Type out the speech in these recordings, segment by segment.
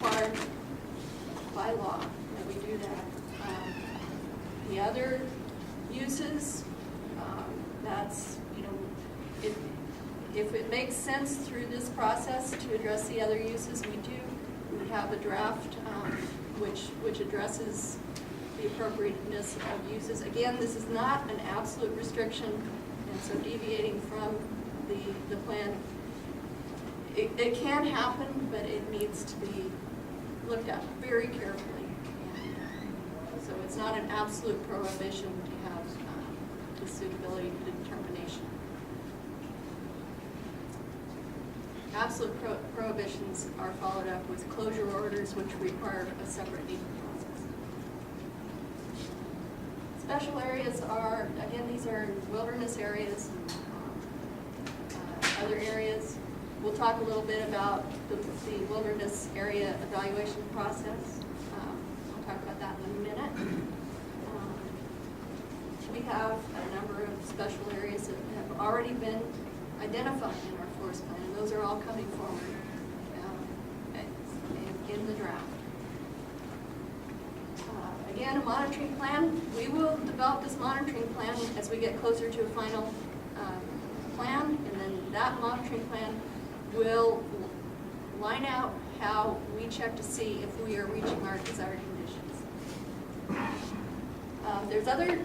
required by law that we do that. The other uses, that's, if it makes sense through this process to address the other uses, we do. We have a draft which addresses the appropriateness of uses. Again, this is not an absolute restriction, and so deviating from the plan, it can happen, but it needs to be looked at very carefully. And, so it's not an absolute prohibition to have the suitability determination. Absolute prohibitions are followed up with closure orders, which require a separate legal process. Special areas are, again, these are wilderness areas, other areas. We'll talk a little bit about the wilderness area evaluation process. I'll talk about that in a minute. We have a number of special areas that have already been identified in our forest plan, and those are all coming forward in the draft. Again, a monitoring plan. We will develop this monitoring plan as we get closer to a final plan, and then that monitoring plan will line out how we check to see if we are reaching our desired conditions. There's other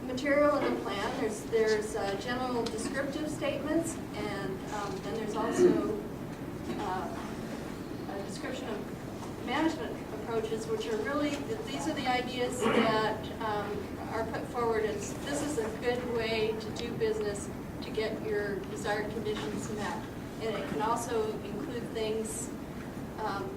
material in the plan. There's general descriptive statements, and then there's also a description of management approaches, which are really, these are the ideas that are put forward as this is a good way to do business to get your desired conditions met. And it can also include things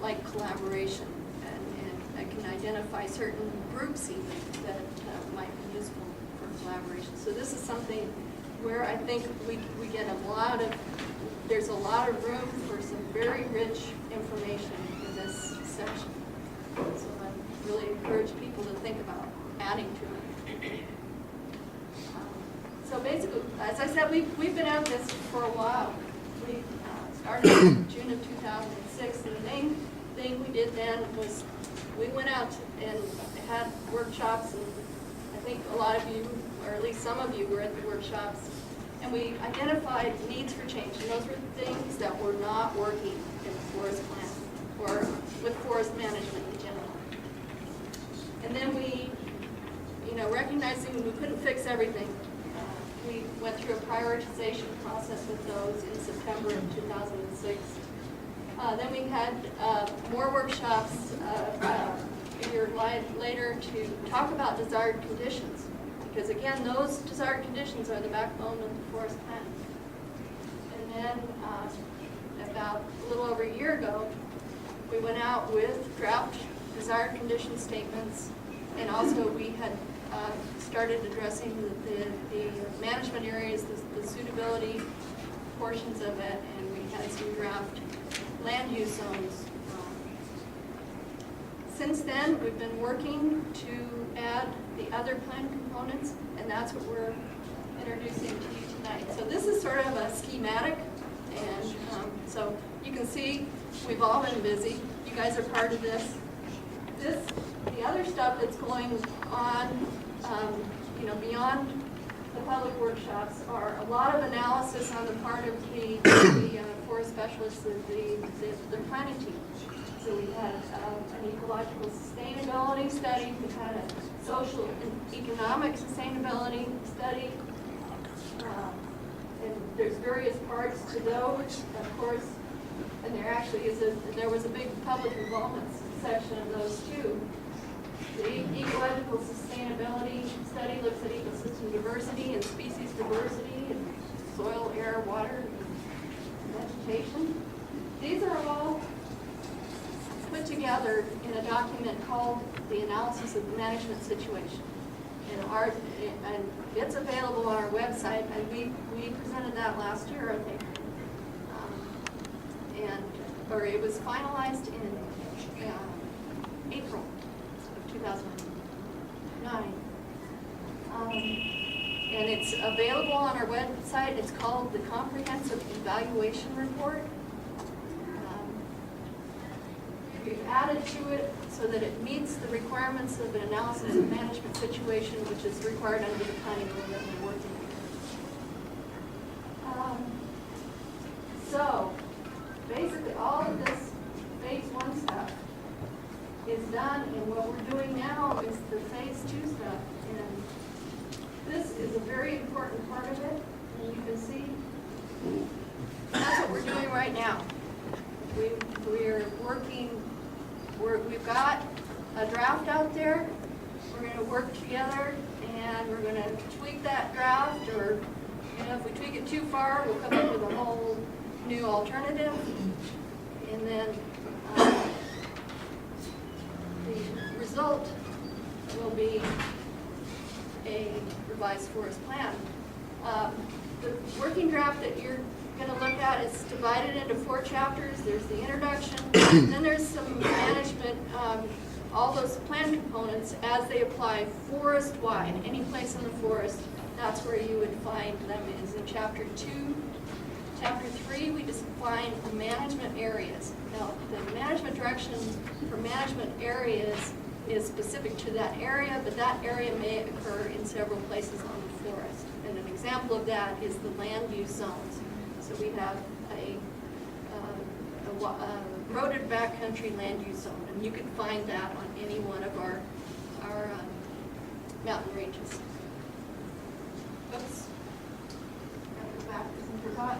like collaboration, and it can identify certain groups even that might be useful for collaboration. So this is something where I think we get there's a lot of room for some very rich information in this section. So I really encourage people to think about adding to it. So basically, as I said, we've been at this for a while. We started in June of 2006, and the main thing we did then was we went out and had workshops, and I think a lot of you, or at least some of you, were at the workshops, and we identified needs for change, and those were things that were not working in the forest plan or with forest management in general. And then we, recognizing we couldn't fix everything, we went through a prioritization process with those in September of 2006. Then we had more workshops a year later to talk about desired conditions, because again, those desired conditions are the backbone of the forest plan. And then about a little over a year ago, we went out with draft desired condition statements, and also we had started addressing the management areas, the suitability portions of it, and we had some draft land use zones. Since then, we've been working to add the other plan components, and that's what we're introducing to you tonight. So this is sort of a schematic, and so you can see we've all been busy. You guys are part of this. The other stuff that's going on, beyond the public workshops, are a lot of analysis on the part of the forest specialists, the planning team. So we had an ecological sustainability study, we had a social and economic sustainability study, and there's various parts to those, of course, and there was a big public involvement section of those too. The ecological sustainability study looks at ecosystem diversity and species diversity and soil, air, water, and vegetation. These are all put together in a document called the Analysis of the Management Situation. And it's available on our website, and we presented that last year, I think. Or it was finalized in April of 2009. And it's available on our website. It's called the Comprehensive Evaluation Report. added to it so that it meets the requirements of an analysis and management situation, which is required under the planning rule that we're working with. So, basically, all of this phase 1 stuff is done, and what we're doing now is the phase 2 stuff. And this is a very important part of it, and you can see that's what we're doing right now. We're working, we've got a draft out there. We're going to work together, and we're going to tweak that draft, or if we tweak it too far, we'll come up with a whole new alternative, and then the result will be a revised forest plan. The working draft that you're going to look at is divided into 4 chapters. There's the introduction, then there's some management, all those plan components as they apply forest-wide, any place in the forest. That's where you would find them is in chapter 2. Chapter 3, we define the management areas. Now, the management direction for management areas is specific to that area, but that area may occur in several places on the forest. And an example of that is the land use zones. So we have a eroded backcountry land use zone, and you can find that on any one of our mountain ranges. Oops. Gotta go back because I forgot.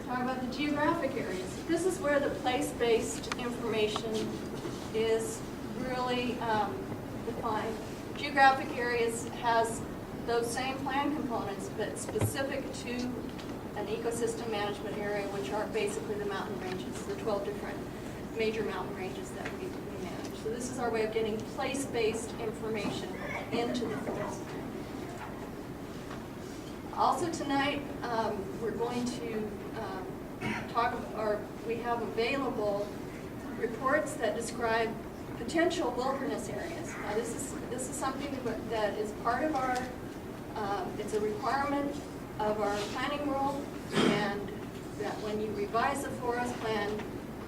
Talk about the geographic areas. This is where the place-based information is really defined. Geographic areas has those same plan components, but specific to an ecosystem management area, which are basically the mountain ranges, the 12 different major mountain ranges that we manage. So this is our way of getting place-based information into the forest. Also tonight, we're going to we have available reports that describe potential wilderness areas. Now this is something that is part of our, it's a requirement of our planning rule, and that when you revise the forest plan,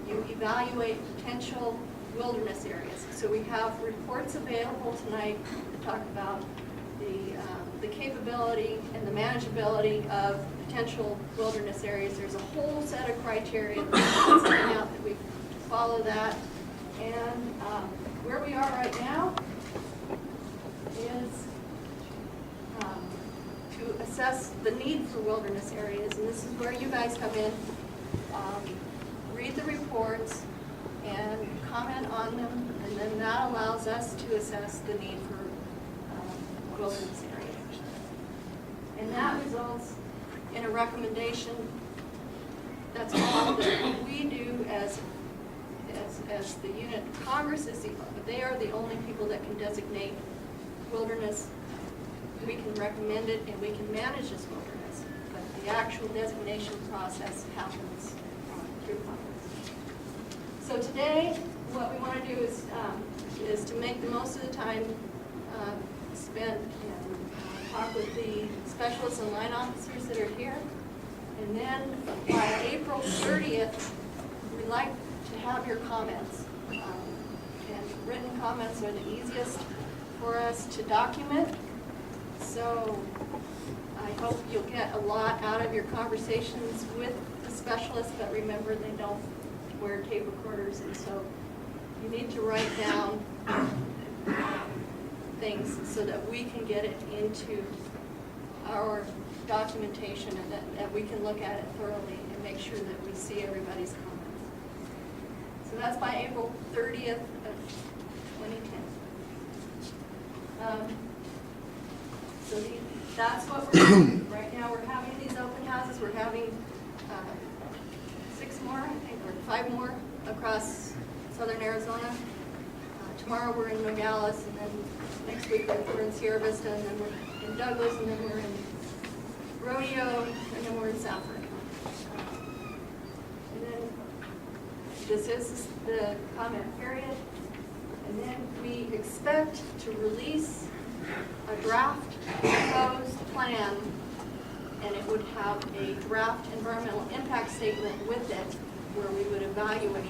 you evaluate potential wilderness areas. So we have reports available tonight to talk about the capability and the manageability of potential wilderness areas. There's a whole set of criteria that's coming out that we follow that. And where we are right now is to assess the need for wilderness areas. And this is where you guys come in, read the reports, and comment on them. And then that allows us to assess the need for wilderness areas. And that results in a recommendation. That's all that we do as the unit. Congress is they are the only people that can designate wilderness. We can recommend it and we can manage this wilderness, but the actual designation process happens through Congress. So today, what we want to do is to make the most of the time spent and talk with the specialists and line officers that are here. And then by April 30th, we'd like to have your comments. And written comments are the easiest for us to document. So I hope you'll get a lot out of your conversations with the specialists, but remember they don't wear tape recorders, and so you need to write down things so that we can get it into our documentation and that we can look at it thoroughly and make sure that we see everybody's comments. So that's by April 30th of 2010. That's what we're doing. Right now we're having these open houses. We're having 6 more, I think, or 5 more across southern Arizona. Tomorrow we're in Nogales, and then next week we're in Sierra Vista, and then we're in Douglas, and then we're in Rodeo, and then we're in Sanford. And then this is the comment period. And then we expect to release a draft proposed plan, and it would have a draft environmental impact statement with it where we would evaluate